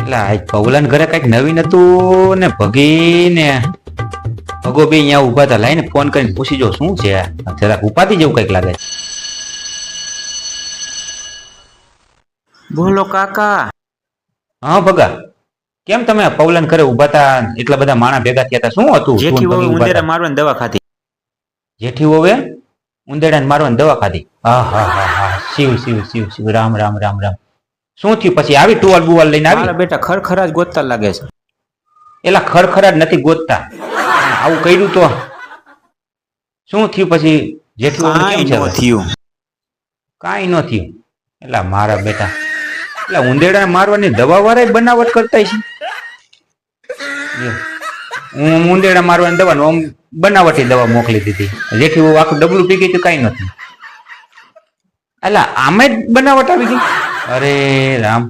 એટલે આ પવલાન ઘરે કઈક નવીન હતું ને ભગી ને ભગો બે અહીંયા ઉભા હતા. લાઈને ફોન કરીને પૂછી જો શું છે, જરાક ઉપાધિ જેવું કઈક લાગે. બોલો કાકા. હા ભગા, કેમ તમે પવલાન ઘરે ઉભા હતા? એટલા બધા માણા ભેગા થયા હતા, શું હતું? જેઠી વહુ ઉંદેડા મારવાની દવા ખાધી. જેઠી વહુએ ઉંદેડાને મારવાની દવા ખાધી. હા હા હા હા, શિવ શિવ શિવ શિવ, રામ રામ રામ રામ. શું થયું પછી? આવી ટુવાલ બુવાલ લઈને આવી? મારા બેટા ખરખરા જ ગોતતા લાગે છે. એલા ખરખરા જ નથી ગોતતા, આવું કર્યું તો શું થયું પછી? જેઠી વહુ કેમ છે? થયું કાંઈ ન થયું. એલા મારા બેટા, એટલે ઉંદેડાને મારવાની દવા વાળા બનાવટ કરતા છે. હું ઉંદેડા મારવાની દવા આમ બનાવટી દવા મોકલી દીધી. જેથી હું આખું ડબલું પી ગઈ તો કઈ નથી. એટલે આમે જ બનાવટ આવી ગઈ. અરે રામ.